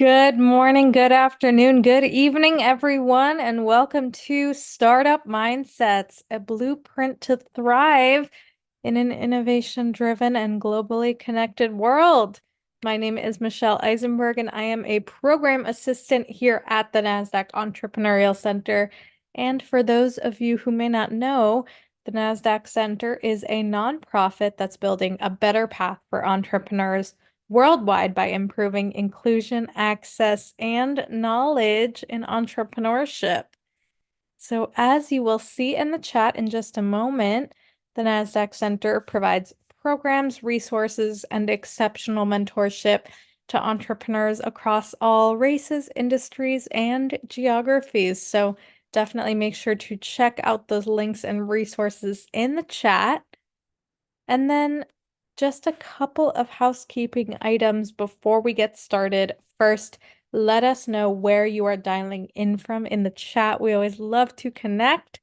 Good morning, good afternoon, good evening, everyone, and welcome to Startup Mindsets, a blueprint to thrive in an innovation-driven and globally connected world. My name is Michelle Eisenberg, and I am a program assistant here at the Nasdaq Entrepreneurial Center. And for those of you who may not know, the Nasdaq Center is a nonprofit that's building a better path for entrepreneurs worldwide by improving inclusion, access, and knowledge in entrepreneurship. So, as you will see in the chat in just a moment, the Nasdaq Center provides programs, resources, and exceptional mentorship to entrepreneurs across all races, industries, and geographies. So, definitely make sure to check out those links and resources in the chat. And then just a couple of housekeeping items before we get started. First, let us know where you are dialing in from in the chat. We always love to connect.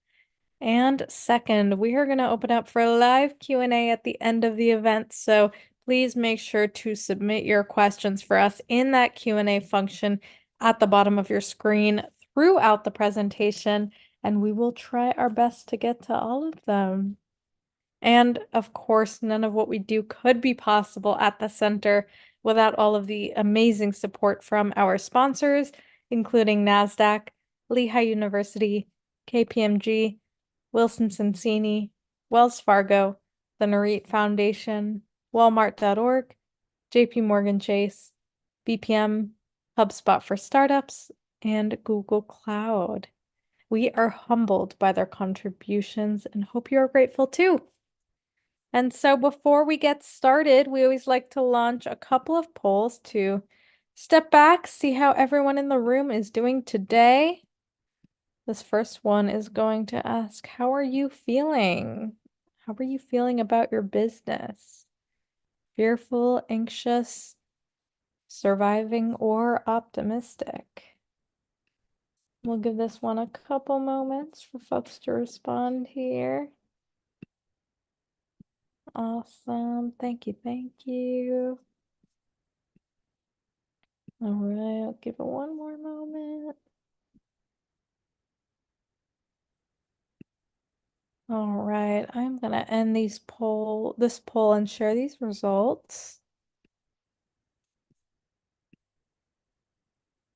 And second, we are going to open up for a live Q&A at the end of the event. So please make sure to submit your questions for us in that Q&A function at the bottom of your screen throughout the presentation, and we will try our best to get to all of them. And of course, none of what we do could be possible at the center without all of the amazing support from our sponsors, including Nasdaq, Lehigh University, KPMG, Wilson Sonsini, Wells Fargo, the Nareet Foundation, Walmart.org, JP Morgan Chase, BPM, HubSpot for Startups, and Google Cloud. We are humbled by their contributions and hope you are grateful too. And so before we get started, we always like to launch a couple of polls to step back, see how everyone in the room is doing today. This first one is going to ask, how are you feeling? How are you feeling about your business? Fearful, anxious, surviving, or optimistic? We'll give this one a couple moments for folks to respond here. Awesome. Thank you. Thank you. All right, I'll give it one more moment. All right, I'm gonna end this poll and share these results.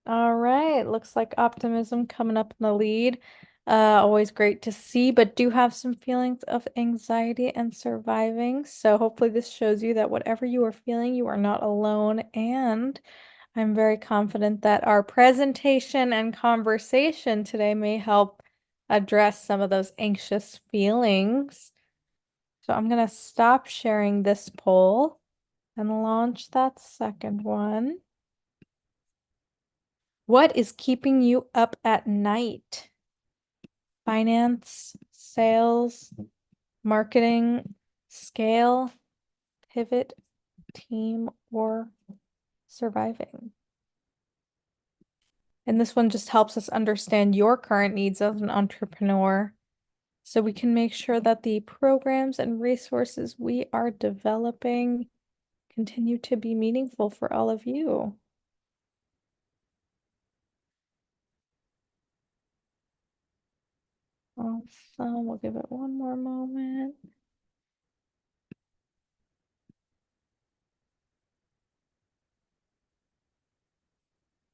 All right, looks like optimism coming up in the lead. Always great to see, but do have some feelings of anxiety and surviving. So hopefully this shows you that whatever you are feeling, you are not alone. And I'm very confident that our presentation and conversation today may help address some of those anxious feelings. So I'm going to stop sharing this poll and launch that second one. What is keeping you up at night? Finance, sales, marketing, scale, pivot, team, or surviving? And this one just helps us understand your current needs as an entrepreneur so we can make sure that the programs and resources we are developing continue to be meaningful for all of you. Awesome. We'll give it one more moment.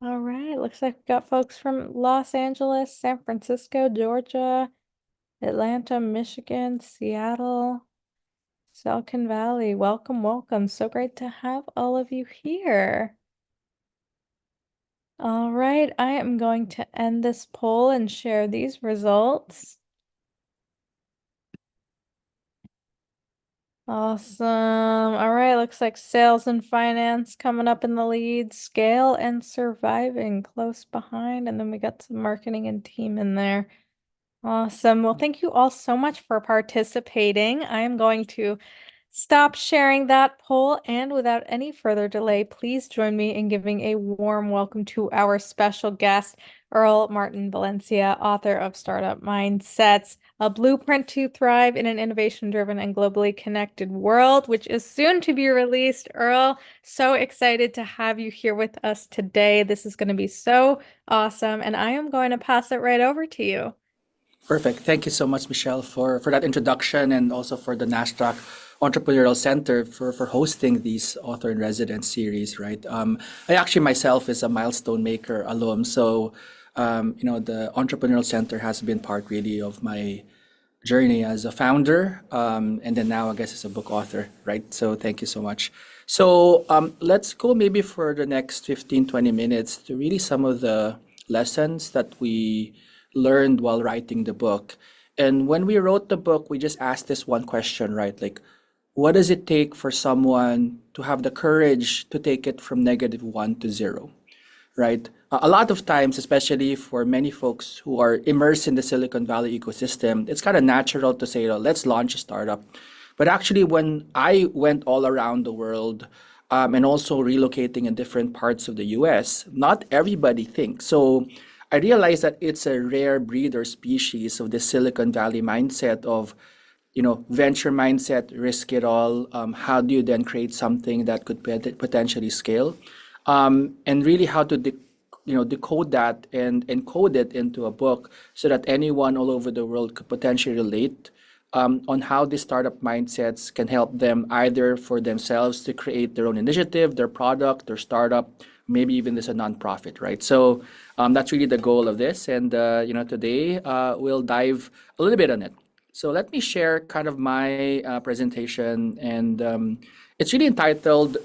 All right. Looks like we've got folks from Los Angeles, San Francisco, Georgia, Atlanta, Michigan, Seattle, Silicon Valley. Welcome, welcome. So great to have all of you here. All right, I am going to end this poll and share these results. Awesome. All right, looks like sales and finance coming up in the lead, scale and surviving close behind, and then we got some marketing and team in there. Awesome. Well, thank you all so much for participating. I am going to stop sharing that poll. And without any further delay, please join me in giving a warm welcome to our special guest, Earl Martin Valencia, author of Startup Mindsets, A Blueprint to Thrive in an Innovation-Driven and Globally Connected World, which is soon to be released. Earl, so excited to have you here with us today. This is going to be so awesome, and I am going to pass it right over to you. Perfect. Thank you so much, Michelle, for that introduction and also for the Nasdaq Entrepreneurial Center for hosting these author in residence series, right? I actually myself is a Milestone Maker alum, so the Entrepreneurial Center has been part really of my journey as a founder, and then now I guess as a book author, right? So thank you so much. So let's go maybe for the next 15, 20 minutes to really some of the lessons that we learned while writing the book. And when we wrote the book, we just asked this one question, right? Like, what does it take for someone to have the courage to take it from -1 to 0, right? A lot of times, especially for many folks who are immersed in the Silicon Valley ecosystem, it's kind of natural to say, oh, let's launch a startup. But actually, when I went all around the world and also relocating in different parts of the US, not everybody thinks. So I realized that it's a rare breed or species of the Silicon Valley mindset of, venture mindset, risk it all. How do you then create something that could potentially scale? And really how to decode that and encode it into a book so that anyone all over the world could potentially relate on how these startup mindsets can help them either for themselves to create their own initiative, their product, their startup, maybe even as a nonprofit, right? So that's really the goal of this. And today we'll dive a little bit on it. So let me share kind of my presentation, and it's really entitled,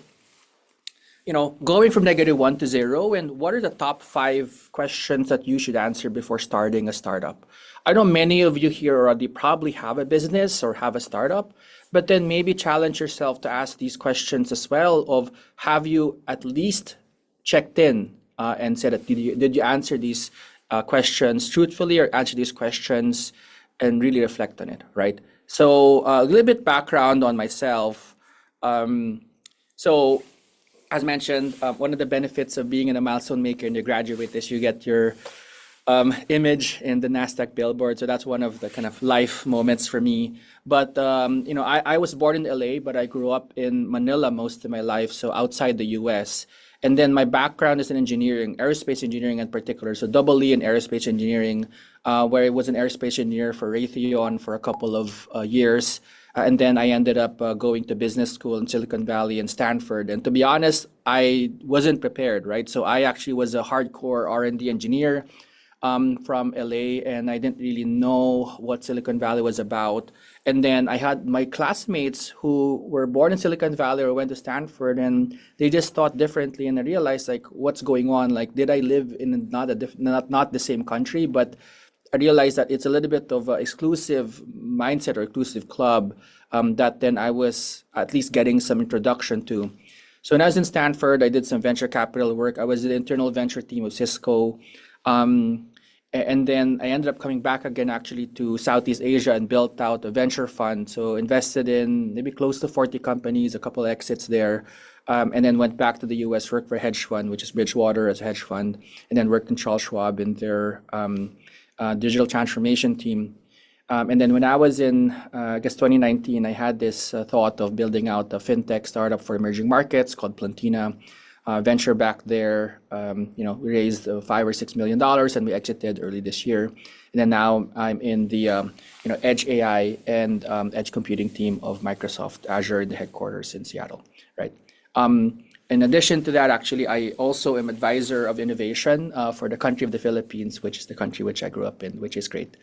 going from -1 to 0, and what are the top 5 questions that you should answer before starting a startup? I know many of you here already probably have a business or have a startup, but then maybe challenge yourself to ask these questions as well of, have you at least checked in and said that did you answer these questions truthfully, or answer these questions and really reflect on it, right? So a little bit background on myself. So as mentioned, one of the benefits of being in a milestone maker and you graduate is you get your image in the Nasdaq billboard. So that's one of the kind of life moments for me. But I was born in LA, but I grew up in Manila most of my life, so outside the US. And then my background is in engineering, aerospace engineering in particular. So double E in aerospace engineering, where I was an aerospace engineer for Raytheon for a couple of years. And then I ended up going to business school in Silicon Valley and Stanford. And to be honest, I wasn't prepared, right? So I actually was a hardcore R&D engineer from LA, and I didn't really know what Silicon Valley was about. And then I had my classmates who were born in Silicon Valley or went to Stanford, and they just thought differently. And I realized, like, what's going on? Like, did I live in not the same country? But I realized that it's a little bit of an exclusive mindset or exclusive club that then I was at least getting some introduction to. So when I was in Stanford, I did some venture capital work. I was in the internal venture team of Cisco. And then I ended up coming back again actually to Southeast Asia and built out a venture fund. So invested in maybe close to 40 companies, a couple of exits there. And then went back to the US, worked for a hedge fund, which is Bridgewater as a hedge fund, and then worked in Charles Schwab in their digital transformation team. And then when I was in, I guess 2019, I had this thought of building out a fintech startup for emerging markets called Plantina. Venture back there, we raised $5 or $6 million, and we exited early this year. And then now I'm in the Edge AI and Edge Computing team of Microsoft Azure in the headquarters in Seattle, right? In addition to that, actually, I also am advisor of innovation for the country of the Philippines, which is the country which I grew up in, which is great.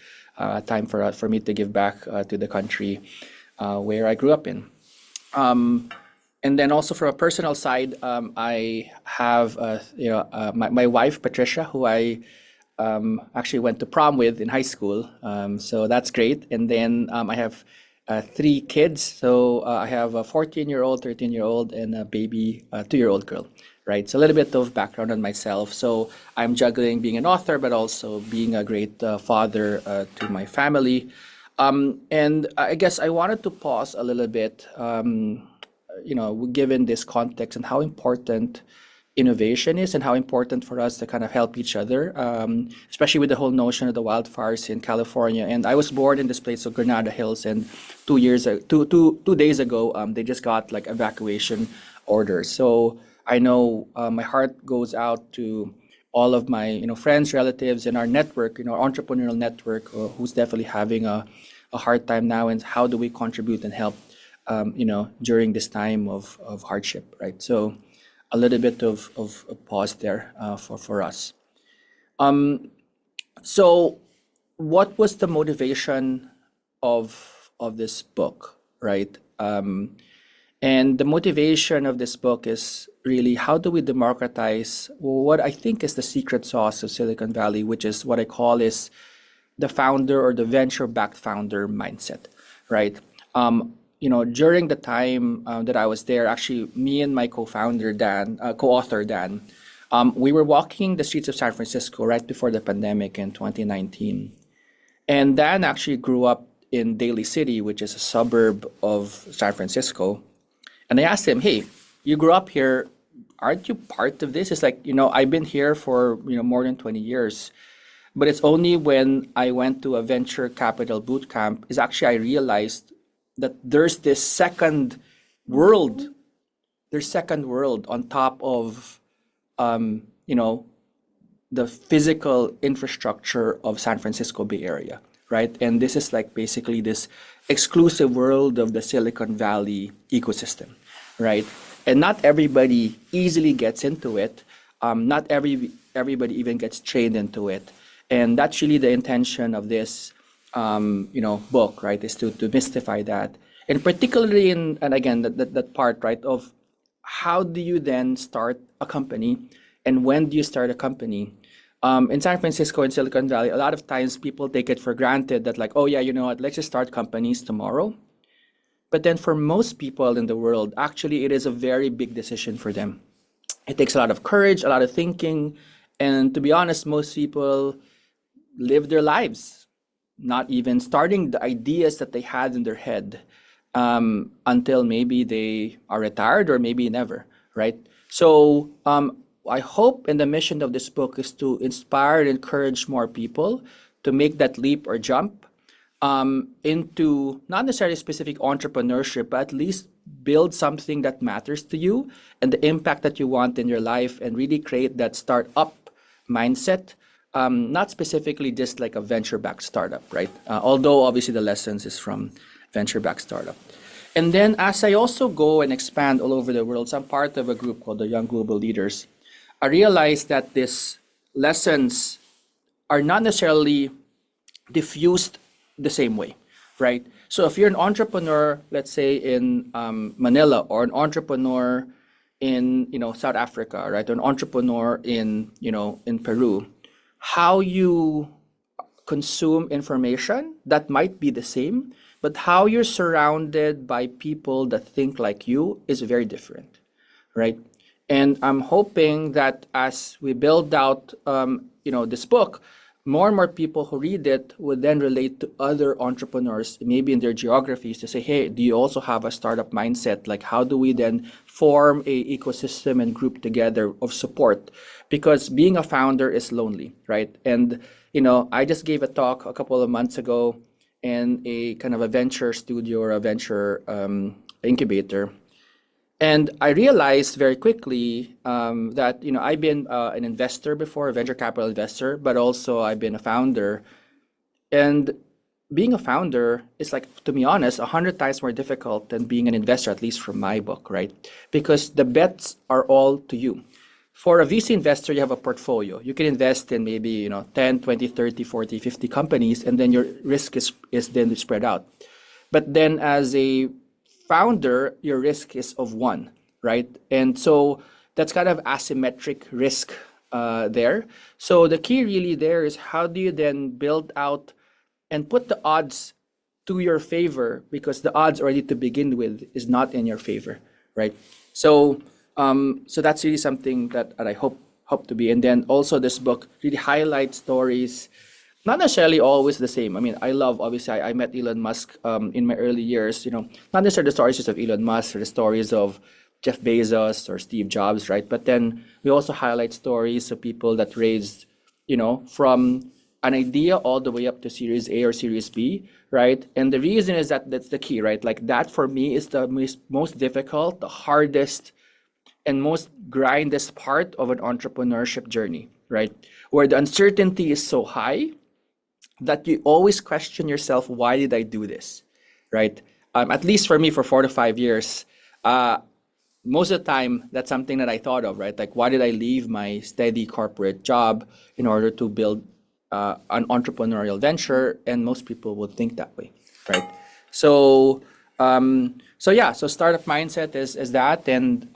Time for me to give back to the country where I grew up in. And then also from a personal side, I have my wife Patricia, who I actually went to prom with in high school. So that's great. And then I have 3 kids. So I have a 14-year-old, 13-year-old, and a baby 2-year-old girl. Right. So a little bit of background on myself. So I'm juggling being an author, but also being a great father to my family. And I guess I wanted to pause a little bit, given this context and how important innovation is and how important for us to kind of help each other, especially with the whole notion of the wildfires in California. And I was born in this place of Granada Hills, and 2 days ago, they just got like evacuation orders. So I know my heart goes out to all of my friends, relatives in our network, entrepreneurial network, who's definitely having a hard time now, and how do we contribute and help during this time of hardship, right? So a little bit of a pause there for us. So what was the motivation of this book, right? And the motivation of this book is really how do we democratize what I think is the secret sauce of Silicon Valley, which is what I call is the founder or the venture-backed founder mindset, right? During the time that I was there, actually, me and my co-founder Dan, co-author Dan, we were walking the streets of San Francisco right before the pandemic in 2019, and Dan actually grew up in Daly City, which is a suburb of San Francisco. And I asked him, "Hey, you grew up here. Aren't you part of this?" It's like, I've been here for more than 20 years. But it's only when I went to a venture capital boot camp is actually I realized that there's this second world. There's second world on top of the physical infrastructure of San Francisco Bay Area, right? And this is like basically this exclusive world of the Silicon Valley ecosystem, right? And not everybody easily gets into it. Not everybody even gets trained into it. And that's really the intention of this, book, right? Is to demystify that, and particularly and again that part, right, of how do you then start a company, and when do you start a company? In San Francisco and Silicon Valley, a lot of times people take it for granted that like, oh yeah, you know what, let's just start companies tomorrow. But then for most people in the world, actually, it is a very big decision for them. It takes a lot of courage, a lot of thinking, and to be honest, most people live their lives not even starting the ideas that they had in their head until maybe they are retired or maybe never, right? So I hope, and the mission of this book is to inspire and encourage more people to make that leap or jump into not necessarily specific entrepreneurship, but at least build something that matters to you and the impact that you want in your life, and really create that startup mindset. Not specifically just like a venture-backed startup, right? Although obviously the lessons is from venture-backed startup. And then as I also go and expand all over the world, so I'm part of a group called the Young Global Leaders. I realized that these lessons are not necessarily diffused the same way, right? So if you're an entrepreneur, let's say in Manila, or an entrepreneur in South Africa, right, or an entrepreneur in in Peru, how you consume information that might be the same, but how you're surrounded by people that think like you is very different, right? And I'm hoping that as we build out, this book, more and more people who read it would then relate to other entrepreneurs, maybe in their geographies, to say, hey, do you also have a startup mindset? Like, how do we then form a ecosystem and group together of support? Because being a founder is lonely, right? And, I just gave a talk a couple of months ago in a kind of a venture studio or a venture incubator. And I realized very quickly that I've been an investor before, a venture capital investor, but also I've been a founder. And being a founder is, like, to be honest, 100 times more difficult than being an investor, at least from my book, right? Because the bets are all to you. For a VC investor, you have a portfolio. You can invest in maybe 10, 20, 30, 40, 50 companies, and then your risk is then spread out. But then as a founder, your risk is of one, right? And so that's kind of asymmetric risk there. So the key really there is how do you then build out and put the odds to your favor, because the odds already to begin with is not in your favor, right? So so that's really something that I hope to be. And then also this book really highlights stories not necessarily always the same. I mean, I love, obviously, I met Elon Musk in my early years, not necessarily the stories just of Elon Musk or the stories of Jeff Bezos or Steve Jobs, right? But then we also highlight stories of people that raised, from an idea all the way up to Series A or Series B, right? And the reason is that that's the key, right? Like that for me is the most difficult, the hardest, and most grindest part of an entrepreneurship journey, right? Where the uncertainty is so high that you always question yourself, why did I do this, right? At least for me, for 4 to 5 years, most of the time, that's something that I thought of, right? Like, why did I leave my steady corporate job in order to build an entrepreneurial venture? And most people would think that way, right? So, so startup mindset is that, and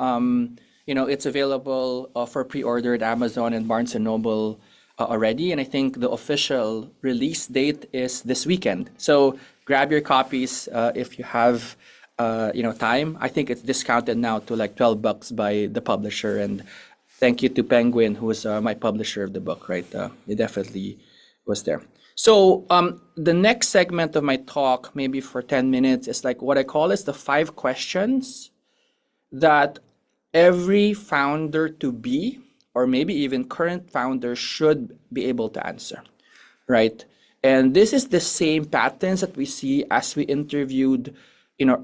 it's available for pre-order at Amazon and Barnes and Noble already, and I think the official release date is this weekend. So grab your copies if you have time. I think it's discounted now to like $12 by the publisher, and thank you to Penguin, who is my publisher of the book, right? It definitely was there. So the next segment of my talk, maybe for 10 minutes, is like what I call is the 5 questions that every founder to be, or maybe even current founder, should be able to answer, right? And this is the same patterns that we see as we interviewed,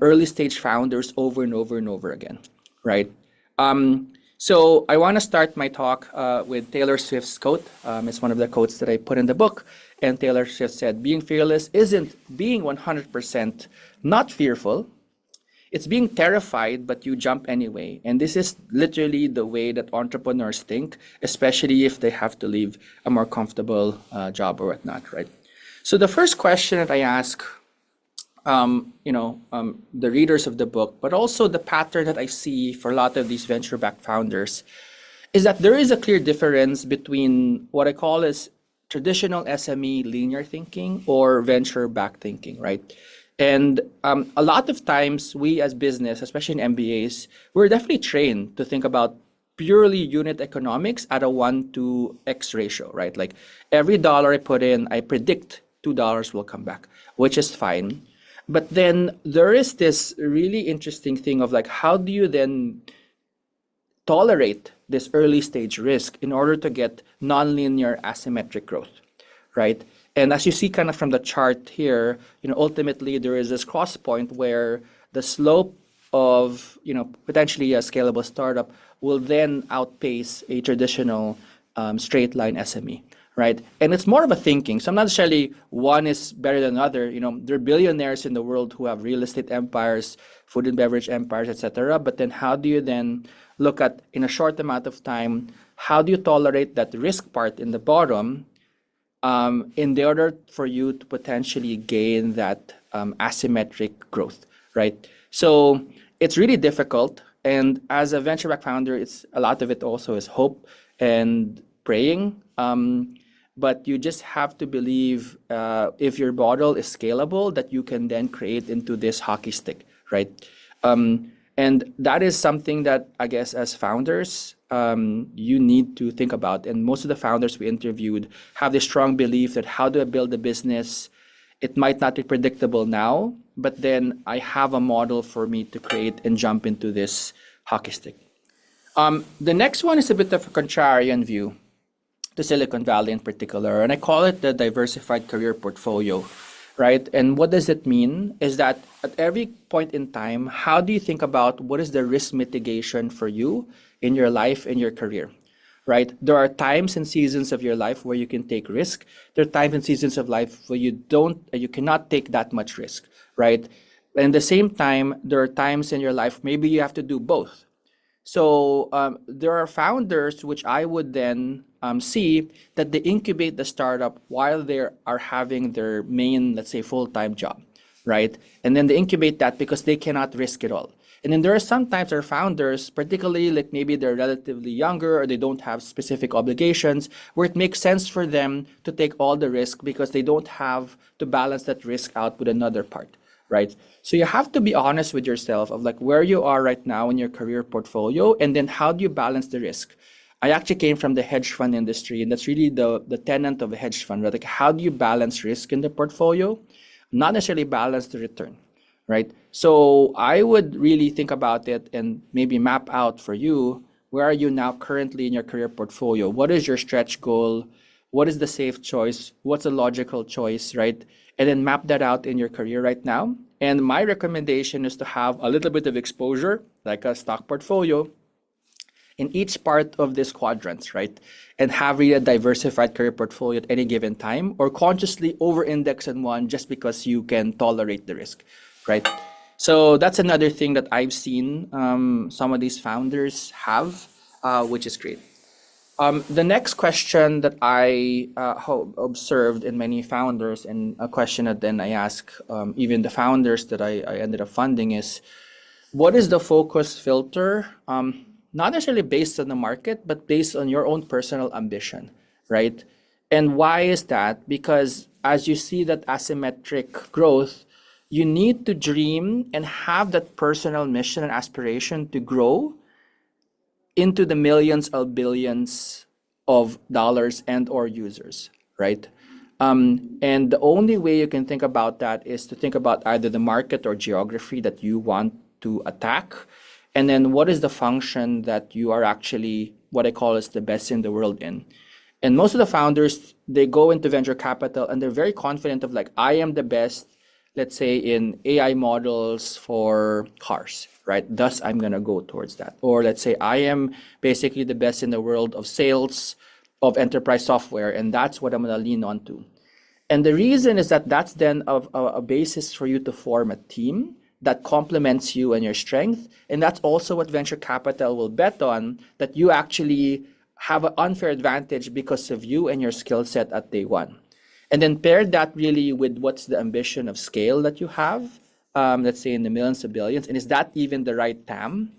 early stage founders over and over and over again, right? So I want to start my talk with Taylor Swift's quote. It's one of the quotes that I put in the book. And Taylor Swift said, being fearless isn't being 100% not fearful. It's being terrified, but you jump anyway. And this is literally the way that entrepreneurs think, especially if they have to leave a more comfortable job or whatnot, right? So the first question that I ask, the readers of the book, but also the pattern that I see for a lot of these venture-backed founders, is that there is a clear difference between what I call is traditional SME linear thinking or venture-backed thinking, right? And a lot of times we as business, especially in MBAs, we're definitely trained to think about purely unit economics at a 1 to X ratio, right? Like every dollar I put in, I predict $2 will come back, which is fine. But then there is this really interesting thing of like, how do you then tolerate this early stage risk in order to get nonlinear asymmetric growth, right? And as you see kind of from the chart here, ultimately there is this cross point where the slope of, potentially a scalable startup will then outpace a traditional straight line SME, right? And it's more of a thinking. So I'm not necessarily one is better than another. There are billionaires in the world who have real estate empires, food and beverage empires, etc. But then how do you then look at, in a short amount of time, how do you tolerate that risk part in the bottom in order for you to potentially gain that asymmetric growth, right? So it's really difficult. And as a venture-backed founder, it's a lot of it also is hope and praying. But you just have to believe if your model is scalable, that you can then create into this hockey stick, right? And that is something that I guess as founders, you need to think about. And most of the founders we interviewed have this strong belief that how do I build a business? It might not be predictable now, but then I have a model for me to create and jump into this hockey stick. The next one is a bit of a contrarian view to Silicon Valley in particular, and I call it the diversified career portfolio, right? And what does it mean is that at every point in time, how do you think about what is the risk mitigation for you in your life, in your career, right? There are times and seasons of your life where you can take risk. There are times and seasons of life where you cannot take that much risk, right? And at the same time, there are times in your life, maybe you have to do both. So there are founders which I would then see that they incubate the startup while they are having their main, let's say, full-time job, right? And then they incubate that because they cannot risk it all. And then there are sometimes there are founders, particularly like maybe they're relatively younger or they don't have specific obligations, where it makes sense for them to take all the risk because they don't have to balance that risk out with another part, right? So you have to be honest with yourself of like where you are right now in your career portfolio, and then how do you balance the risk? I actually came from the hedge fund industry, and that's really the tenet of a hedge fund, right? Like, how do you balance risk in the portfolio? Not necessarily balance the return, right? So I would really think about it and maybe map out for you, where are you now currently in your career portfolio? What is your stretch goal? What is the safe choice? What's a logical choice, right? And then map that out in your career right now. And my recommendation is to have a little bit of exposure, like a stock portfolio, in each part of this quadrants, right? And have really a diversified career portfolio at any given time, or consciously over-index in one just because you can tolerate the risk, right? So that's another thing that I've seen some of these founders have, which is great. The next question that I observed in many founders, and a question that then I ask even the founders that I ended up funding, is what is the focus filter? Not necessarily based on the market, but based on your own personal ambition, right? And why is that? Because as you see that asymmetric growth, you need to dream and have that personal mission and aspiration to grow into the millions or billions of dollars and or users, right? And the only way you can think about that is to think about either the market or geography that you want to attack, and then what is the function that you are actually, what I call is the best in the world in. And most of the founders, they go into venture capital and they're very confident of like, I am the best, let's say in AI models for cars, right? Thus, I'm gonna go towards that. Or let's say I am basically the best in the world of sales of enterprise software, and that's what I'm gonna lean on to. And the reason is that that's then a basis for you to form a team that complements you and your strength. And that's also what venture capital will bet on, that you actually have an unfair advantage because of you and your skill set at day one. And then pair that really with what's the ambition of scale that you have, let's say in the millions of billions, and is that even the right TAM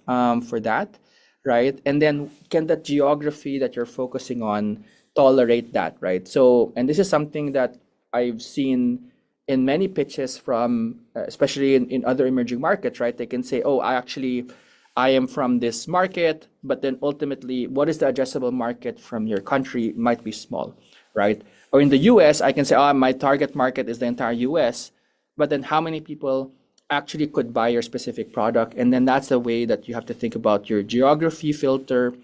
for that, right? And then can that geography that you're focusing on tolerate that, right? So, and this is something that I've seen in many pitches from, especially in other emerging markets, right? They can say, oh, I am from this market, but then ultimately, what is the addressable market from your country might be small, right? Or in the US, I can say, oh, my target market is the entire US, but then how many people actually could buy your specific product? And then that's the way that you have to think about your geography filter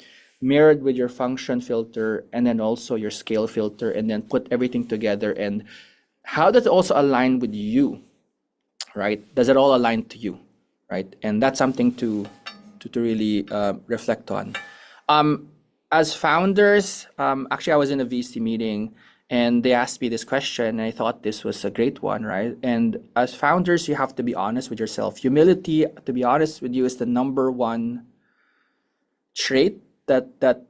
mirrored with your function filter, and then also your scale filter, and then put everything together. And how does it also align with you, right? Does it all align to you, right? And that's something to really reflect on. As founders, actually, I was in a VC meeting and they asked me this question, and I thought this was a great one, right? And as founders, you have to be honest with yourself. Humility, to be honest with you, is the number one trait that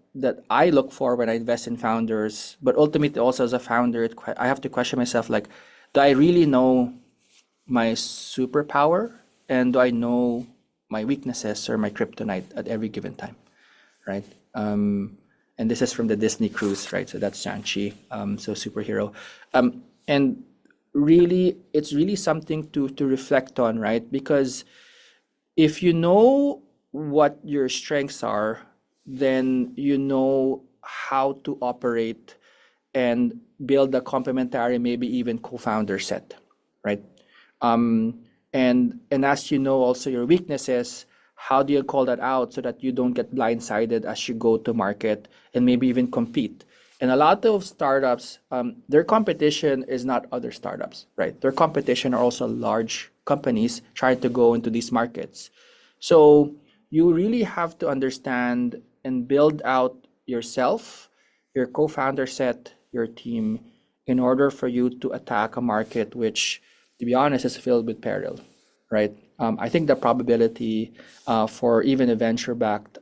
I look for when I invest in founders. But ultimately, also as a founder, I have to question myself, like, do I really know my superpower? And do I know my weaknesses or my kryptonite at every given time, right? And this is from the Disney cruise, right? So that's Shang-Chi, so superhero. And really, it's really something to reflect on, right? Because if you know what your strengths are, then you know how to operate and build a complementary, maybe even co-founder set, right? And as you know also your weaknesses, how do you call that out so that you don't get blindsided as you go to market and maybe even compete? And a lot of startups, their competition is not other startups, right? Their competition are also large companies trying to go into these markets. So you really have to understand and build out yourself, your co-founder set, your team, in order for you to attack a market which, to be honest, is filled with peril, right? I think the probability for even a venture-backed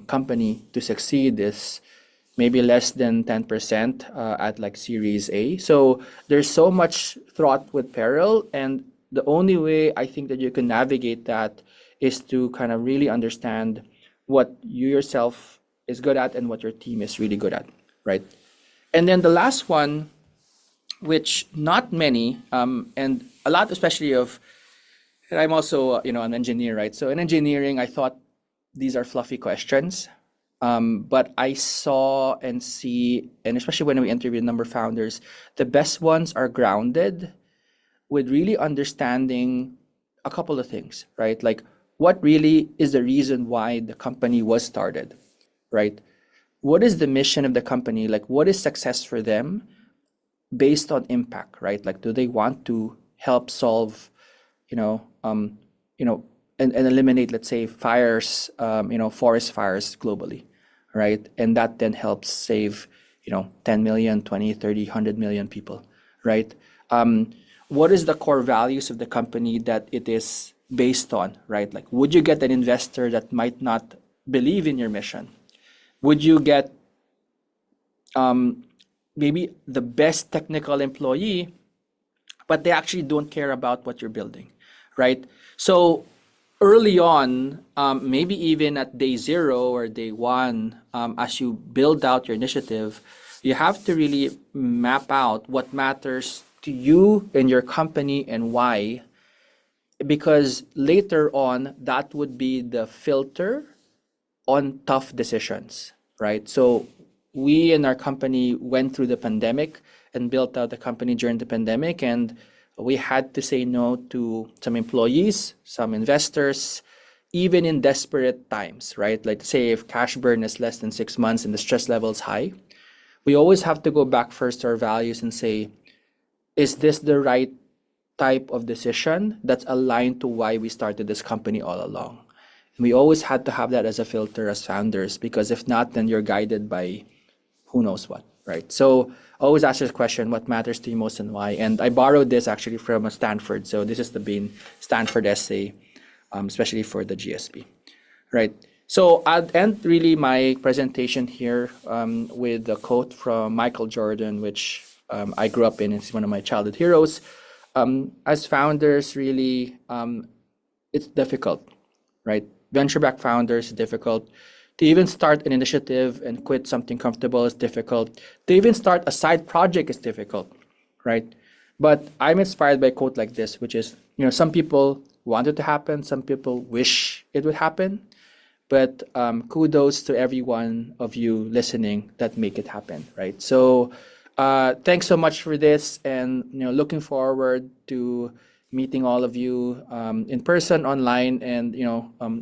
company to succeed is maybe less than 10% at like Series A. So there's so much fraught with peril, and the only way I think that you can navigate that is to kind of really understand what you yourself is good at and what your team is really good at, right? And then the last one, which not many, and a lot, especially of, and I'm also, an engineer, right? So in engineering, I thought these are fluffy questions, But I saw and see, and especially when we interviewed a number of founders, the best ones are grounded with really understanding a couple of things, right? Like what really is the reason why the company was started, right? What is the mission of the company? Like what is success for them based on impact, right? Like do they want to help solve, you know, um, you know, and eliminate, let's say, fires, forest fires globally, right? And that then helps save, 10 million, 20, 30, 100 million people, right? Um, what is the core values of the company that it is based on, right? Like, would you get an investor that might not believe in your mission? Would you get maybe the best technical employee, but they actually don't care about what you're building, right? So early on, maybe even at day zero or day one, as you build out your initiative, you have to really map out what matters to you and your company and why, because later on, that would be the filter on tough decisions, right? So we in our company went through the pandemic and built out the company during the pandemic, and we had to say no to some employees, some investors, even in desperate times, right? Like say if cash burn is less than 6 months and the stress level is high, we always have to go back first to our values and say, is this the right type of decision that's aligned to why we started this company all along? And we always had to have that as a filter as founders, because if not, then you're guided by who knows what, right? So always ask this question, what matters to you most and why? And I borrowed this actually from a Stanford. So this is the Bean Stanford essay, especially for the GSP, right? So I'll end really my presentation here with a quote from Michael Jordan, which I grew up in. It's one of my childhood heroes. As founders, really, it's difficult, right? Venture-backed founders, difficult. To even start an initiative and quit something comfortable is difficult. To even start a side project is difficult, right? But I'm inspired by a quote like this, which is, some people want it to happen, some people wish it would happen, but kudos to every one of you listening that make it happen, right? So thanks so much for this, and looking forward to meeting all of you in person, online, and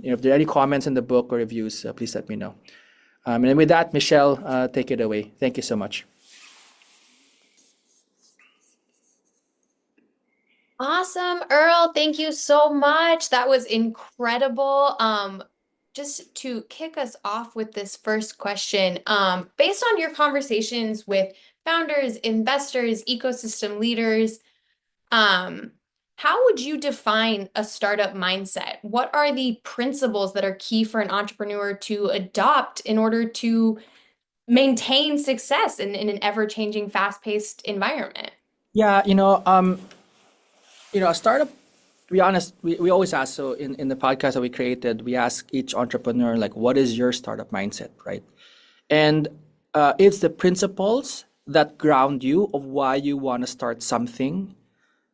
if there are any comments in the book or reviews, please let me know. And with that, Michelle, take it away. Thank you so much. Awesome, Earl. Thank you so much. That was incredible. Just to kick us off with this first question, based on your conversations with founders, investors, ecosystem leaders, how would you define a startup mindset? What are the principles that are key for an entrepreneur to adopt in order to maintain success in an ever-changing, fast-paced environment? Yeah, a startup, to be honest, we always ask, so in the podcast that we created, we ask each entrepreneur, like, what is your startup mindset, right? And it's the principles that ground you of why you want to start something,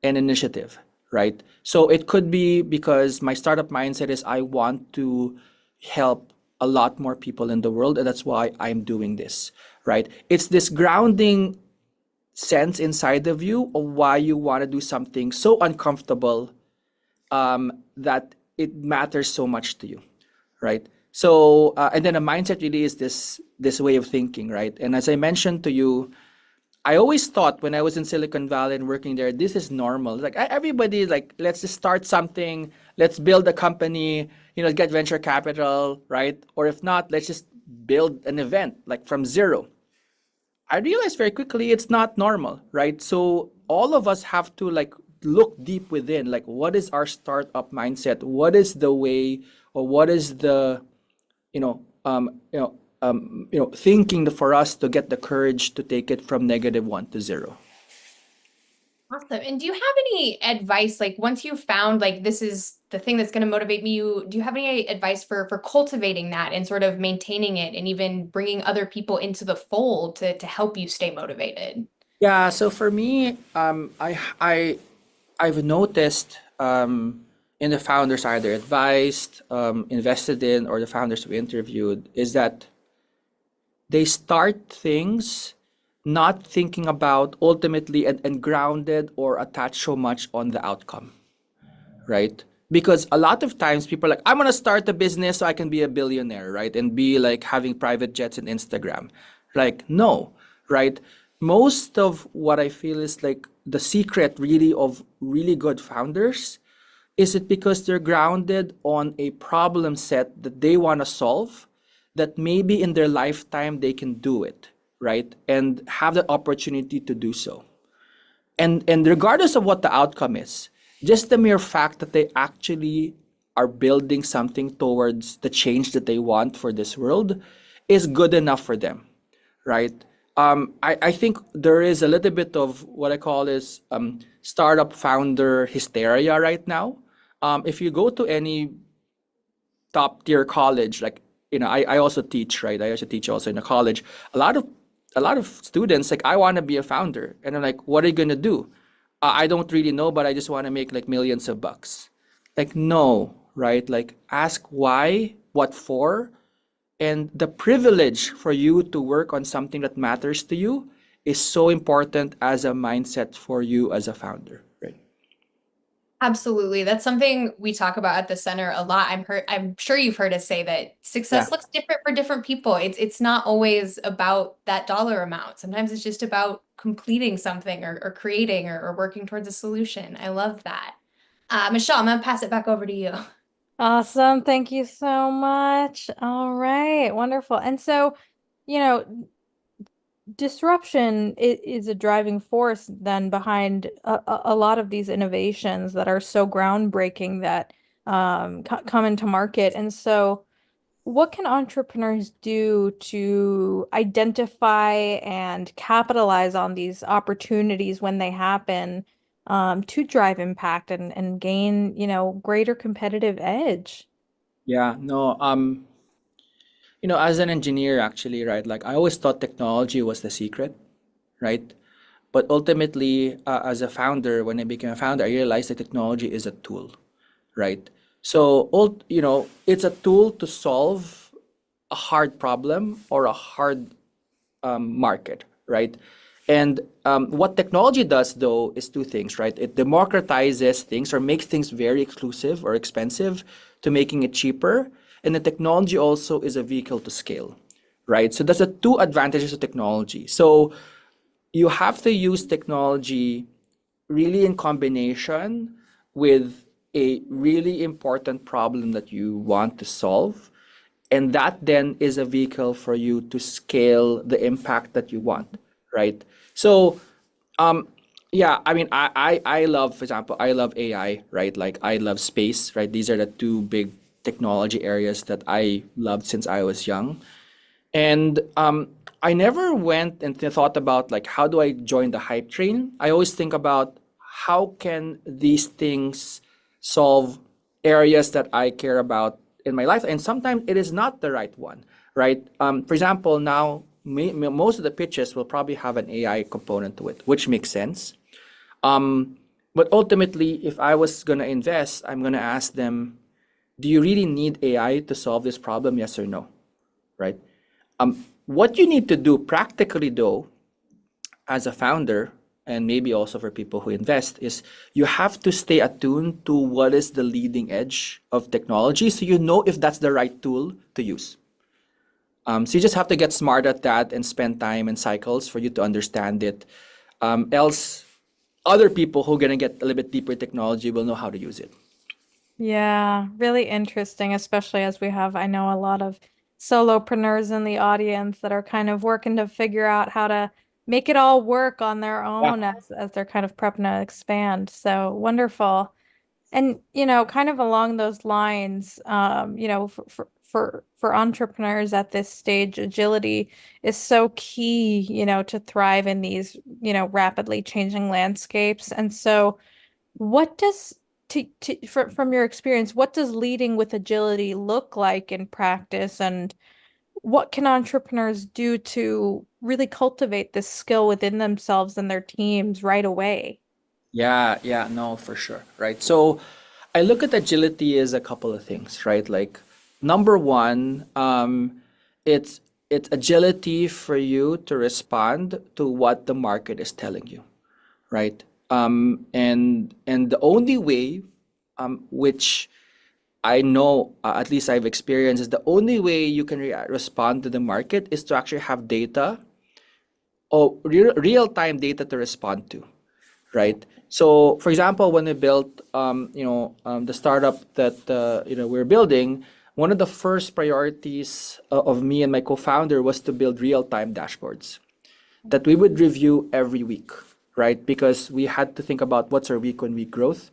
an initiative, right? So it could be because my startup mindset is I want to help a lot more people in the world, and that's why I'm doing this, right? It's this grounding sense inside of you of why you want to do something so uncomfortable that it matters so much to you, right? So and then a mindset really is this way of thinking, right? And as I mentioned to you, I always thought when I was in Silicon Valley and working there, this is normal. Like everybody, like, let's just start something, let's build a company, get venture capital, right? Or if not, let's just build an event like from zero. I realized very quickly it's not normal, right? So all of us have to like look deep within, like what is our startup mindset? What is the way, or what is the, you know, thinking for us to get the courage to take it from -1 to 0. Awesome. And do you have any advice, like once you found like this is the thing that's going to motivate me, do you have any advice for cultivating that and sort of maintaining it and even bringing other people into the fold to help you stay motivated? Yeah, so for me, I've noticed in the founders either advised, invested in, or the founders we interviewed is that they start things not thinking about ultimately and grounded or attached so much on the outcome, right? Because a lot of times people are like, I'm gonna start a business so I can be a billionaire, right? And be like having private jets and Instagram. Like, no, right? Most of what I feel is like the secret really of really good founders is it because they're grounded on a problem set that they want to solve, that maybe in their lifetime they can do it, right? And have the opportunity to do so. And regardless of what the outcome is, just the mere fact that they actually are building something towards the change that they want for this world is good enough for them, right? I think there is a little bit of what I call is startup founder hysteria right now. If you go to any top tier college, like I also teach, right? I also teach also in a college. A lot of a lot of students like I want to be a founder, and I'm like, what are you gonna do? I don't really know, but I just want to make like millions of bucks. Like no, right? Like ask why, what for, and the privilege for you to work on something that matters to you is so important as a mindset for you as a founder, right? Absolutely. That's something we talk about at the center a lot. I'm sure you've heard us say that Yeah. success looks different for different people. It's not always about that dollar amount. Sometimes it's just about completing something or creating or working towards a solution. I love that. Michelle, I'm gonna pass it back over to you. Awesome. Thank you so much. All right. Wonderful. And so, you know, disruption is a driving force then behind a lot of these innovations that are so groundbreaking that come into market. And so, what can entrepreneurs do to identify and capitalize on these opportunities when they happen, to drive impact and gain, greater competitive edge? Yeah, no, as an engineer, actually, right? Like I always thought technology was the secret, right? But ultimately, as a founder, when I became a founder, I realized that technology is a tool, right? So, it's a tool to solve a hard problem or a hard market, right? And what technology does, though, is two things, right? It democratizes things or makes things very exclusive or expensive to making it cheaper. And the technology also is a vehicle to scale, right? So that's the two advantages of technology. So you have to use technology really in combination with a really important problem that you want to solve, and that then is a vehicle for you to scale the impact that you want, right? So um yeah, I mean, I love, for example, I love AI, right? Like I love space, right? These are the two big technology areas that I loved since I was young. And I never went and thought about like how do I join the hype train. I always think about how can these things solve areas that I care about in my life, and sometimes it is not the right one, right? For example, now most of the pitches will probably have an AI component to it, which makes sense. Um, but ultimately, if I was gonna invest, I'm gonna ask them, do you really need AI to solve this problem? Yes or no, right? What you need to do practically, though, as a founder, and maybe also for people who invest, is you have to stay attuned to what is the leading edge of technology so you know if that's the right tool to use. So you just have to get smart at that and spend time and cycles for you to understand it. Else, other people who are going to get a little bit deeper in technology will know how to use it. Yeah, really interesting, especially as we have, I know, a lot of solopreneurs in the audience that are kind of working to figure out how to make it all work on their Yeah. own as they're kind of prepping to expand. So wonderful. And, kind of along those lines, for entrepreneurs at this stage, agility is so key, to thrive in these, rapidly changing landscapes. And so what does from your experience, what does leading with agility look like in practice, and what can entrepreneurs do to really cultivate this skill within themselves and their teams right away? Yeah, yeah, no, for sure, right? So I look at agility as a couple of things, right? Like number one, it's it's agility for you to respond to what the market is telling you, right? And the only way, which I know, at least I've experienced, is the only way you can respond to the market is to actually have data or real-time data to respond to, right? So, for example, when we built, the startup that we're building, one of the first priorities of me and my co-founder was to build real-time dashboards that we would review every week, right? Because we had to think about what's our week-on-week growth.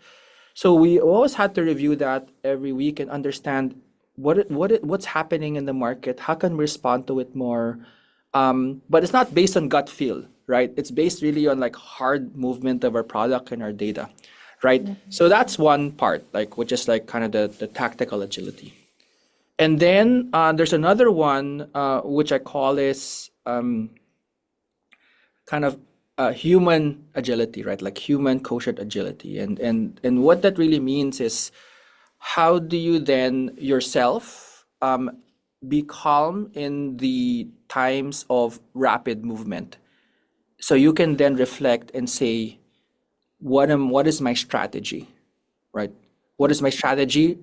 So we always had to review that every week and understand what's happening in the market. How can we respond to it more? But it's not based on gut feel, right? It's based really on like hard movement of our product and our data, right? So that's one part, like which is like kind of the tactical agility. And then there's another one which I call is kind of human agility, right? Like human quotient agility. And what that really means is how do you then yourself be calm in the times of rapid movement? So you can then reflect and say, what is my strategy, right? What is my strategy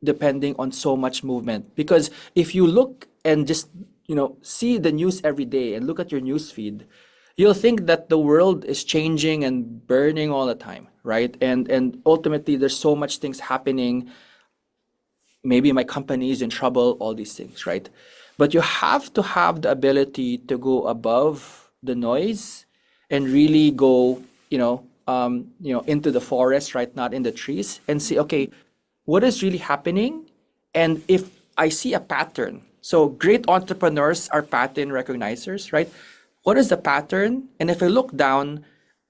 depending on so much movement? Because if you look and just see the news every day and look at your news feed, you'll think that the world is changing and burning all the time, right? And ultimately there's so much things happening. Maybe my company is in trouble, all these things, right? But you have to have the ability to go above the noise and really go, into the forest, right? Not in the trees, and see, okay, what is really happening? And if I see a pattern, so great entrepreneurs are pattern recognizers, right? What is the pattern? And if I look down,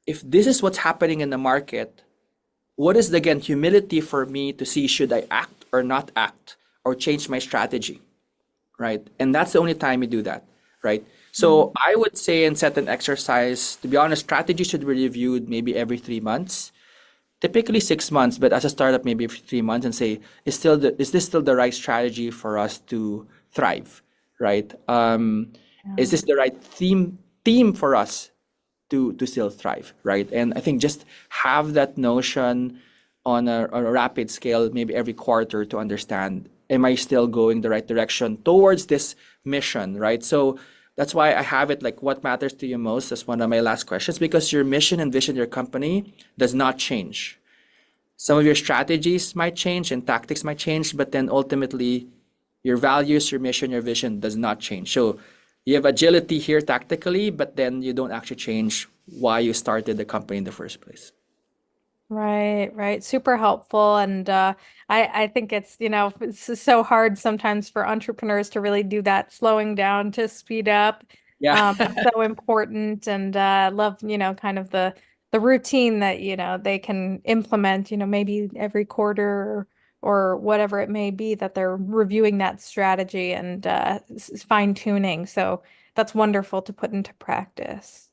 if this is what's happening in the market, what is again humility for me to see should I act or not act or change my strategy, right? And that's the only time you do that, right? So I would say and set an exercise, to be honest, strategy should be reviewed maybe every 3 months, typically 6 months, but as a startup, maybe every 3 months, and say, is this still the right strategy for us to thrive, right? Is this the right theme for us to still thrive, right? And I think just have that notion on a rapid scale, maybe every quarter, to understand, am I still going the right direction towards this mission, right? So that's why I have it like what matters to you most as one of my last questions, because your mission and vision of your company does not change. Some of your strategies might change and tactics might change, but then ultimately your values, your mission, your vision does not change. So you have agility here tactically, but then you don't actually change why you started the company in the first place. Right. Super helpful. And I think it's so hard sometimes for entrepreneurs to really do that, slowing down to speed up. Yeah. It's so important. And love, kind of the routine that, they can implement, maybe every quarter or whatever it may be, that they're reviewing that strategy and fine tuning. So that's wonderful to put into practice.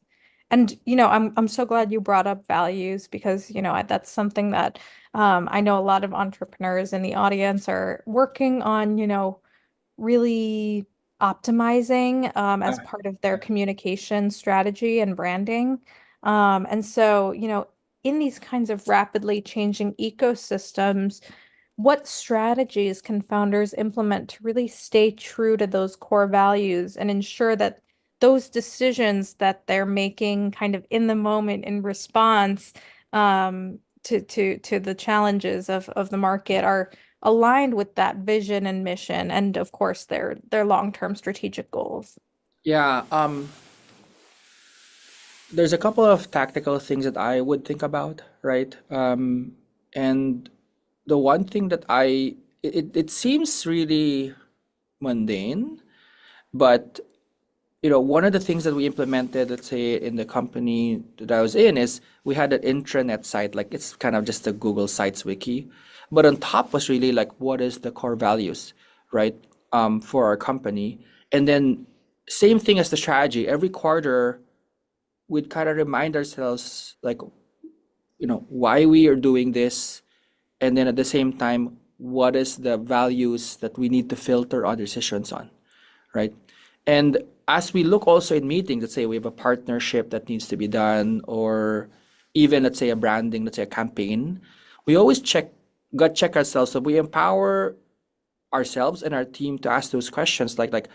And I'm so glad you brought up values because that's something that I know a lot of entrepreneurs in the audience are working on, really optimizing as part of their communication strategy and branding. And so, in these kinds of rapidly changing ecosystems, what strategies can founders implement to really stay true to those core values and ensure that those decisions that they're making kind of in the moment in response to the challenges of the market are aligned with that vision and mission and of course their long-term strategic goals? Yeah. There's a couple of tactical things that I would think about, right? And the one thing that it seems really mundane, but one of the things that we implemented, let's say in the company that I was in, is we had an intranet site, like it's kind of just a Google Sites wiki, but on top was really like what is the core values, right? For our company, and then same thing as the strategy. Every quarter, we'd kind of remind ourselves like why we are doing this, and then at the same time, what is the values that we need to filter our decisions on, right? And as we look also in meetings, let's say we have a partnership that needs to be done, or even let's say a branding, let's say a campaign, we always gut check ourselves. So we empower ourselves and our team to ask those questions like,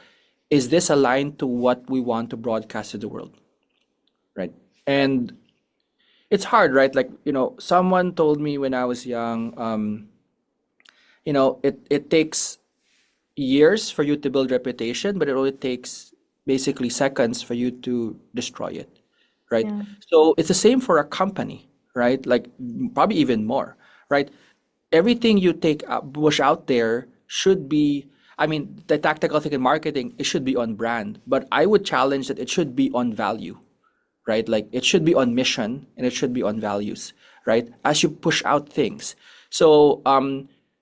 is this aligned to what we want to broadcast to the world? Right. And it's hard, right? Like, someone told me when I was young, it takes years for you to build reputation, but it only takes basically seconds for you to destroy it, right? Yeah. So it's the same for a company, right? Like probably even more, right? Everything you push out there should be, I mean, the tactical thing in marketing, it should be on brand, but I would challenge that it should be on value, right? Like it should be on mission and it should be on values, right? As you push out things. So,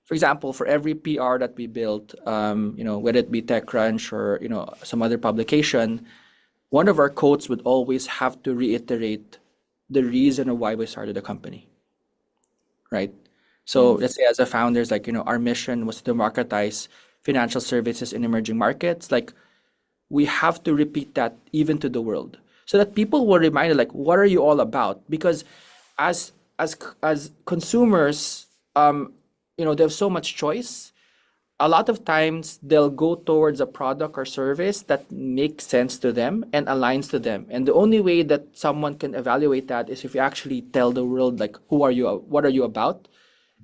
for example, for every PR that we built, whether it be TechCrunch or, some other publication, one of our quotes would always have to reiterate the reason of why we started the company, right? So Yes. let's say as a founders, like, our mission was to democratize financial services in emerging markets. Like we have to repeat that even to the world so that people will remind like what are you all about, because as consumers, they have so much choice. A lot of times they'll go towards a product or service that makes sense to them and aligns to them, and the only way that someone can evaluate that is if you actually tell the world like who are you, what are you about,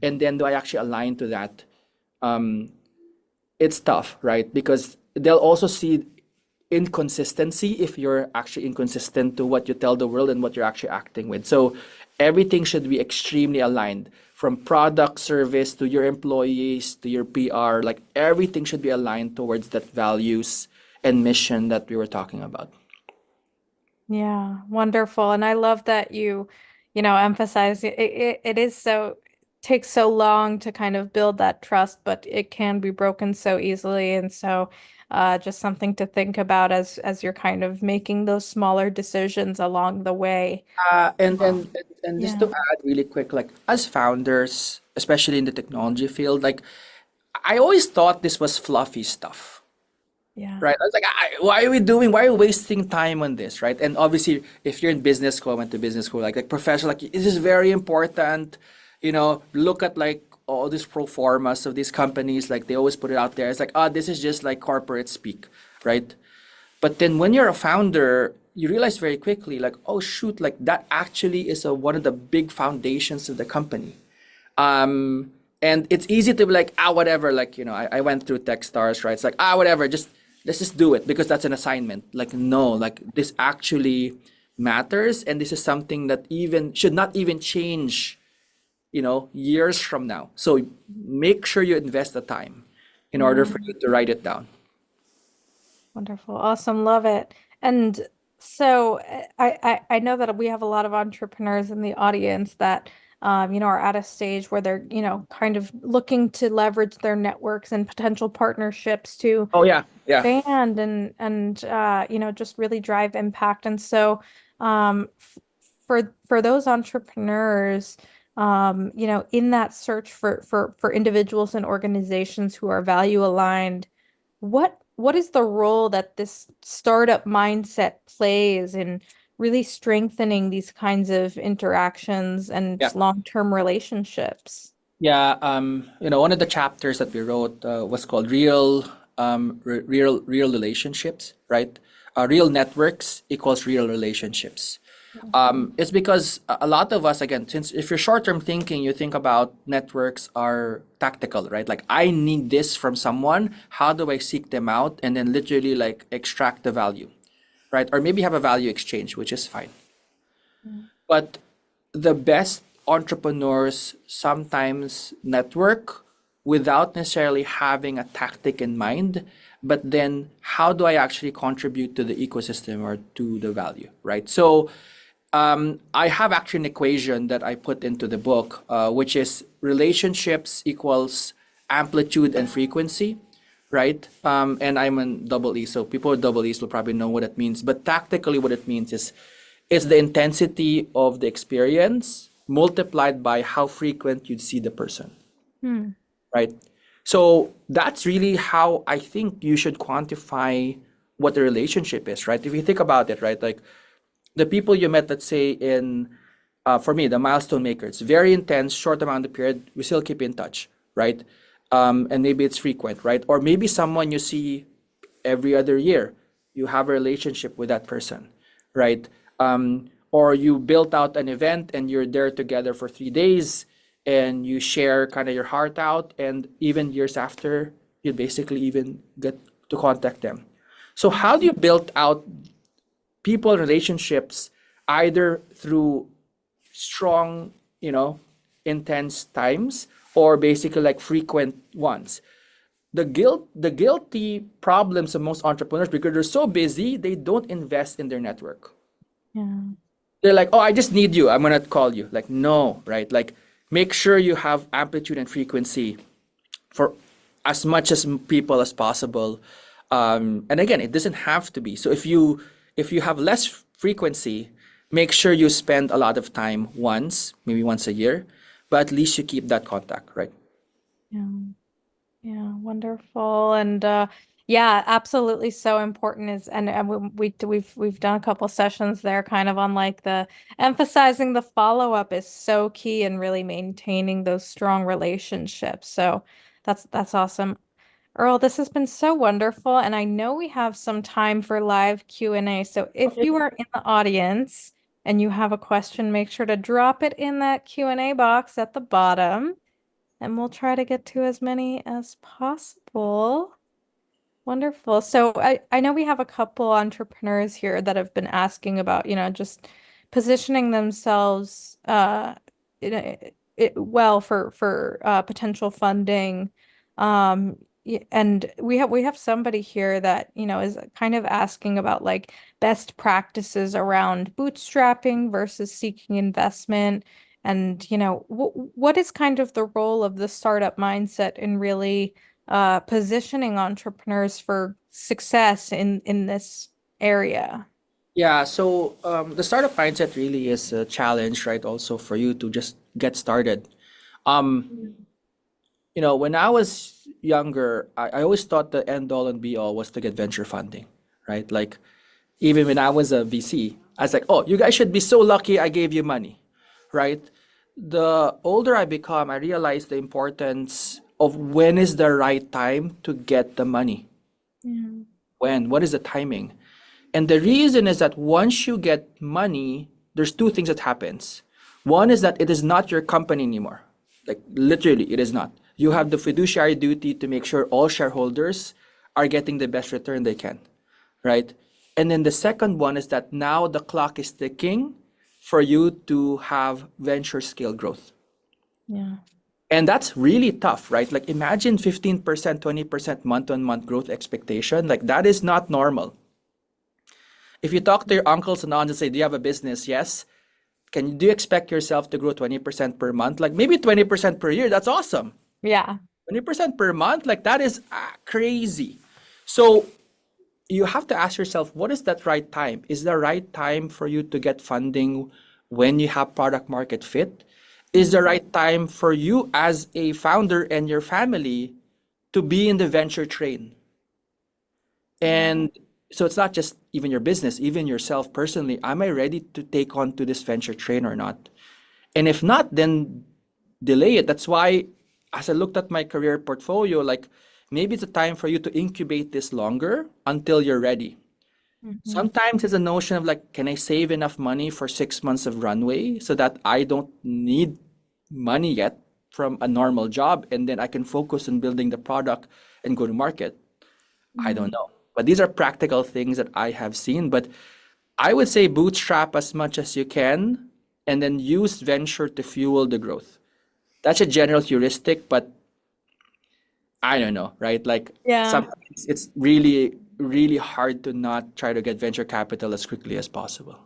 and then do I actually align to that. um, it's tough, right? Because they'll also see inconsistency if you're actually inconsistent to what you tell the world and what you're actually acting with. So everything should be extremely aligned from product, service to your employees to your PR. Like everything should be aligned towards that values and mission that we were talking about. Yeah, wonderful. And I love that you emphasize it is so takes so long to kind of build that trust, but it can be broken so easily. And so just something to think about as you're kind of making those smaller decisions along the way. Uh, and, Um, and and just to yeah, add really quick, like as founders, especially in the technology field, like I always thought this was fluffy stuff. yeah, Right. I was like, why are we wasting time on this? Right. And obviously, if you're in business school, I went to business school, like professional, like this is very important. Look at like all these pro formas of these companies, like they always put it out there. It's like, this is just like corporate speak, right? But then when you're a founder, you realize very quickly, like, oh shoot, like that actually is one of the big foundations of the company. And it's easy to be like, whatever, like, I went through Techstars, right? It's like, whatever, let's just do it because that's an assignment. Like, no, like this actually matters. And this is something that even should not even change, years from now. So make sure you invest the time in order yeah. for you to write it down. Wonderful. Awesome. Love it. And so I know that we have a lot of entrepreneurs in the audience that are at a stage where they're, kind of looking to leverage their networks and potential partnerships to Oh, yeah. Yeah. expand and just really drive impact. And so for those entrepreneurs, in that search for individuals and organizations who are value aligned, what is the role that this startup mindset plays in really strengthening these kinds of interactions and Yeah. long-term relationships? Yeah, one of the chapters that we wrote was called real relationships, right? Real networks equals real relationships. It's because a lot of us, again, since if you're short-term thinking, you think about networks are tactical, right? Like I need this from someone. How do I seek them out and then literally like extract the value, right? Or maybe have a value exchange, which is fine. Mm. But the best entrepreneurs sometimes network without necessarily having a tactic in mind, but then how do I actually contribute to the ecosystem or to the value, right? So I have actually an equation that I put into the book, which is relationships equals amplitude and frequency, right? And I'm in double E, so people with double E's will probably know what it means. But tactically, what it means is it's the intensity of the experience multiplied by how frequent you'd see the person, Hmm. right? So that's really how I think you should quantify what the relationship is, right? If you think about it, right, like the people you met, let's say in, for me, the milestone maker, it's very intense, short amount of period, we still keep in touch, right? And maybe it's frequent, right? Or maybe someone you see every other year, you have a relationship with that person, right? Or you built out an event and you're there together for 3 days and you share kind of your heart out, and even years after, you basically even get to contact them. So how do you build out people relationships either through strong, intense times or basically like frequent ones? The guilty problems of most entrepreneurs, because they're so busy, they don't invest in their network. Yeah. They're like, oh, I just need you, I'm gonna call you. Like, no, right? Like, make sure you have amplitude and frequency for as much as people as possible. And again, it doesn't have to be. So if you have less frequency, make sure you spend a lot of time once, maybe once a year, but at least you keep that contact, right? Yeah. Yeah, wonderful. And yeah, absolutely so important is and we've done a couple sessions there kind of on like the emphasizing the follow-up is so key in really maintaining those strong relationships. So that's awesome. Earl, this has been so wonderful, and I know we have some time for live Q&A. So if Okay. you are in the audience and you have a question, make sure to drop it in that Q&A box at the bottom. And we'll try to get to as many as possible. Wonderful. So I know we have a couple entrepreneurs here that have been asking about, just positioning themselves in well for potential funding. And we have somebody here that, is kind of asking about like best practices around bootstrapping versus seeking investment. And, what is kind of the role of the startup mindset in really positioning entrepreneurs for success in this area? Yeah, so the startup mindset really is a challenge, right? Also for you to just get started. Um, when I was younger, I always thought the end all and be all was to get venture funding, right? Like even when I was a VC, I was like, oh, you guys should be so lucky I gave you money, right? The older I become, I realize the importance of when is the right time to get the money. Yeah. What is the timing? And the reason is that once you get money, there's two things that happens. One is that it is not your company anymore. Like literally, it is not. You have the fiduciary duty to make sure all shareholders are getting the best return they can, right? And then the second one is that now the clock is ticking for you to have venture scale growth. Yeah. And that's really tough, right? Like imagine 15%, 20% month-on-month growth expectation. Like that is not normal. If you talk to your uncles and aunts and say, do you have a business? Yes. Do you expect yourself to grow 20% per month? Like maybe 20% per year. That's awesome. Yeah. 20% per month? Like that is crazy. So you have to ask yourself, what is that right time? Is the right time for you to get funding when you have product market fit? Is the right time for you as a founder and your family to be in the venture train? And so it's not just even your business, even yourself personally. Am I ready to take on to this venture train or not? And if not, then delay it. That's why, as I looked at my career portfolio, like maybe it's a time for you to incubate this longer until you're ready. Mhm. Sometimes it's a notion of like, can I save enough money for 6 months of runway so that I don't need money yet from a normal job, and then I can focus on building the product and go to market? I don't Mm. know. But these are practical things that I have seen. But I would say bootstrap as much as you can and then use venture to fuel the growth. That's a general heuristic, but I don't know, right? Like Yeah. sometimes it's really, really hard to not try to get venture capital as quickly as possible.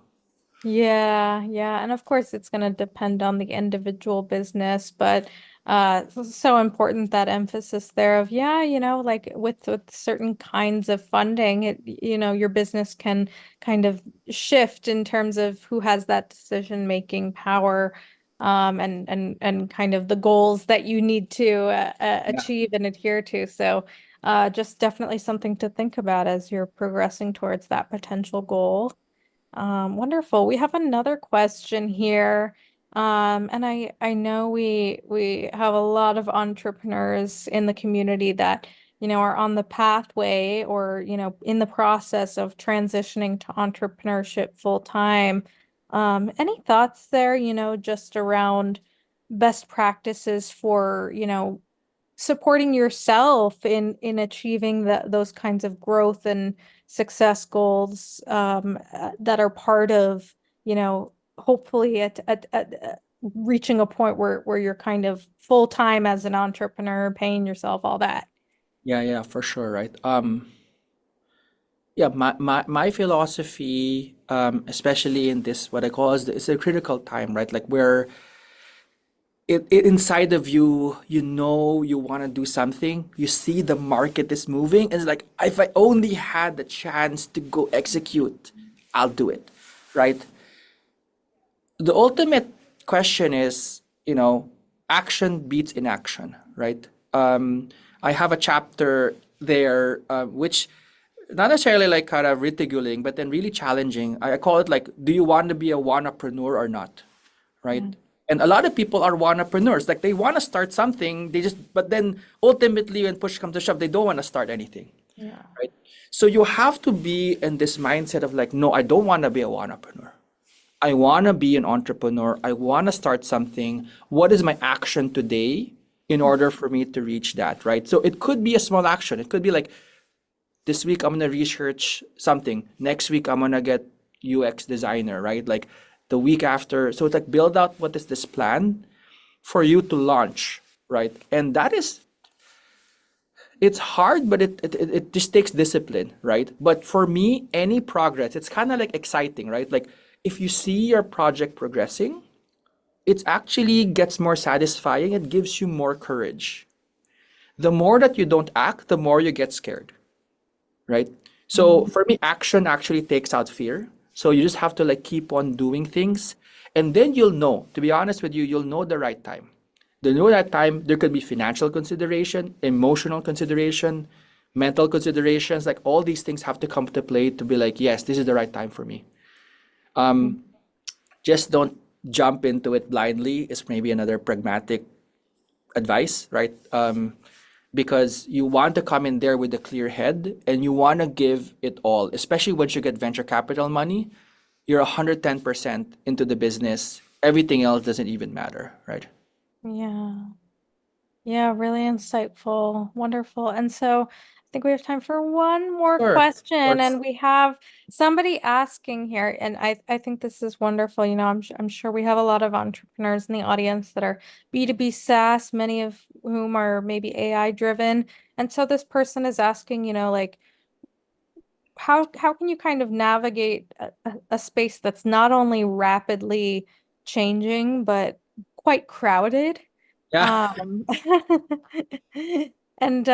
Yeah, yeah. And of course it's going to depend on the individual business, but it's so important that emphasis there of yeah, like with certain kinds of funding, your business can kind of shift in terms of who has that decision-making power and kind of the goals that you need to Yeah. achieve and adhere to. So just definitely something to think about as you're progressing towards that potential goal. Wonderful. We have another question here. And I know we have a lot of entrepreneurs in the community that, are on the pathway or, in the process of transitioning to entrepreneurship full time. Any thoughts there, just around best practices for, supporting yourself in achieving those kinds of growth and success goals that are part of, hopefully at reaching a point where you're kind of full time as an entrepreneur, paying yourself all that. Yeah, for sure, right? Yeah, my philosophy, especially in this, what I call is it's a critical time, right? Like where inside of you, you want to do something, you see the market is moving, and it's like, if I only had the chance to go execute, I'll do it, right? The ultimate question is, action beats inaction, right? I have a chapter there, which not necessarily like kind of ridiculing, but then really challenging. I call it like, do you want to be a wannapreneur or not? Right? Yeah. And a lot of people are wannapreneurs. Like they want to start something, but then ultimately when push comes to shove, they don't want to start anything. Yeah. Right? So you have to be in this mindset of like, no, I don't want to be a wannapreneur. I want to be an entrepreneur. I want to start something. What is my action today in order for me to reach that, right? So it could be a small action. It could be like, this week I'm gonna research something. Next week I'm gonna get UX designer, right? Like the week after. So it's like build out what is this plan for you to launch, right? And it's hard, but it just takes discipline, right? But for me, any progress, it's kind of like exciting, right? Like if you see your project progressing, it actually gets more satisfying. It gives you more courage. The more that you don't act, the more you get scared, right? So for me, action actually takes out fear. So you just have to like keep on doing things, and then you'll know. To be honest with you, you'll know the right time. The know that time there could be financial consideration, emotional consideration, mental considerations. Like all these things have to come to play to be like, yes, this is the right time for me. Just don't jump into it blindly. Is maybe another pragmatic advice, right? Because you want to come in there with a clear head and you want to give it all, especially once you get venture capital money. You're 110% into the business. Everything else doesn't even matter, right? Yeah. Yeah, really insightful. Wonderful. And so I think we have time for one more Sure, of question. course. And we have somebody asking here, and I think this is wonderful. I'm sure we have a lot of entrepreneurs in the audience that are B2B SaaS, many of whom are maybe AI driven. And so this person is asking, like, how can you kind of navigate a space that's not only rapidly changing, but quite crowded? Yeah. Um, and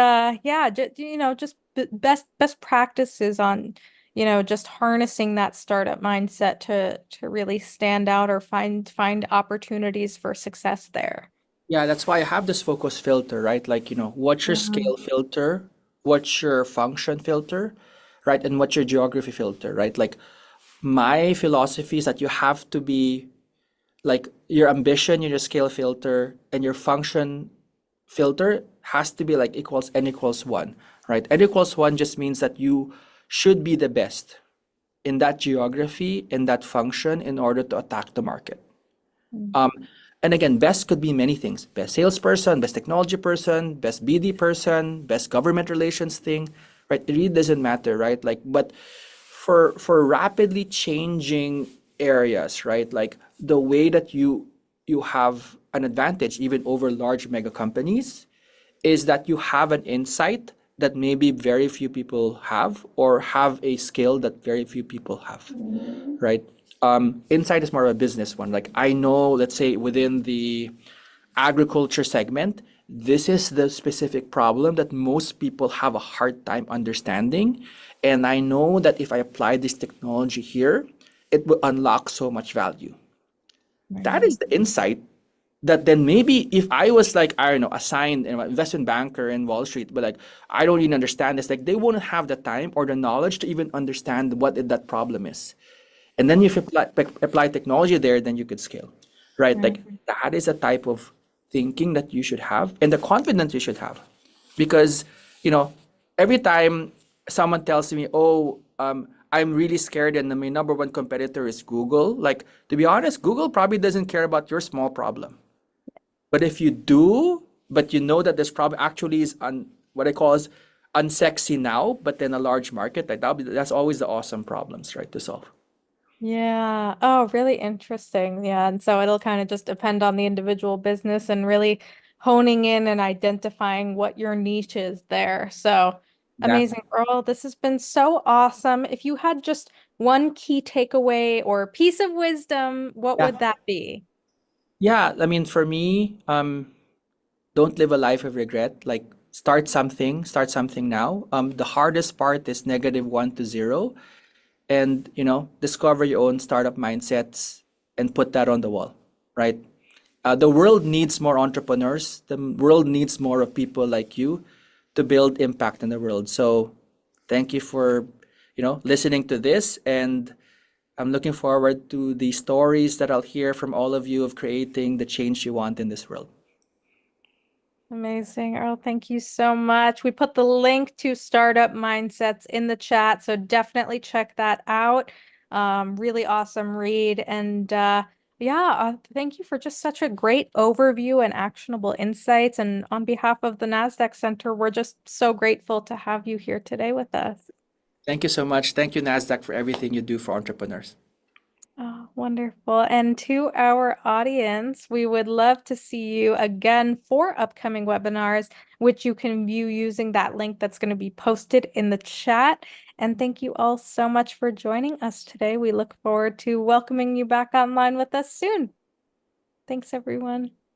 yeah, just best practices on, just harnessing that startup mindset to really stand out or find opportunities for success there. Yeah, that's why I have this focus filter, right? Like, what's your Mhm. scale filter? What's your function filter, right? And what's your geography filter, right? Like, my philosophy is that you have to be like your ambition, your scale filter, and your function filter has to be like equals n equals one, right? N equals one just means that you should be the best in that geography, in that function, in order to attack the market. Um, and again, best could be many things. Best salesperson, best technology person, best BD person, best government relations thing, right? It really doesn't matter, right? Like, but for rapidly changing areas, right? Like the way that you have an advantage even over large mega companies is that you have an insight that maybe very few people have or have a skill that very few people have, right? Insight is more of a business one. Like I know, let's say within the agriculture segment, this is the specific problem that most people have a hard time understanding. And I know that if I apply this technology here, it will unlock so much value. That Right. is the insight. that then maybe if I was like, I don't know, assigned an investment banker in Wall Street, but like, I don't even understand this, like they wouldn't have the time or the knowledge to even understand what that problem is. And then if you apply technology there, then you could scale, right? Like Mhm. that is a type of thinking that you should have and the confidence you should have. Because, you know, every time someone tells me, oh, I'm really scared and my number one competitor is Google, like, to be honest, Google probably doesn't care about your small problem. But if you do, but you know that this problem actually is what I call is unsexy now, but then a large market, like that's always the awesome problems, right, to solve. Yeah. Oh, really interesting. Yeah. And so it'll kind of just depend on the individual business and really honing in and identifying what your niche is there. So Exactly. amazing, Earl. This has been so awesome. If you had just one key takeaway or piece of wisdom, what Yeah. would that be? Yeah. I mean, for me, don't live a life of regret. Like start something now. The hardest part is -1 to 0. And, discover your own startup mindsets and put that on the wall, right? The world needs more entrepreneurs. The world needs more of people like you to build impact in the world. So thank you for, listening to this. And I'm looking forward to the stories that I'll hear from all of you of creating the change you want in this world. Amazing, Earl. Thank you so much. We put the link to Startup Mindsets in the chat, so definitely check that out. Really awesome read. And yeah, thank you for just such a great overview and actionable insights. And on behalf of the Nasdaq Center, we're just so grateful to have you here today with us. Thank you so much. Thank you, NASDAQ, for everything you do for entrepreneurs. Oh, wonderful. And to our audience, we would love to see you again for upcoming webinars, which you can view using that link that's going to be posted in the chat. And thank you all so much for joining us today. We look forward to welcoming you back online with us soon. Thanks, everyone.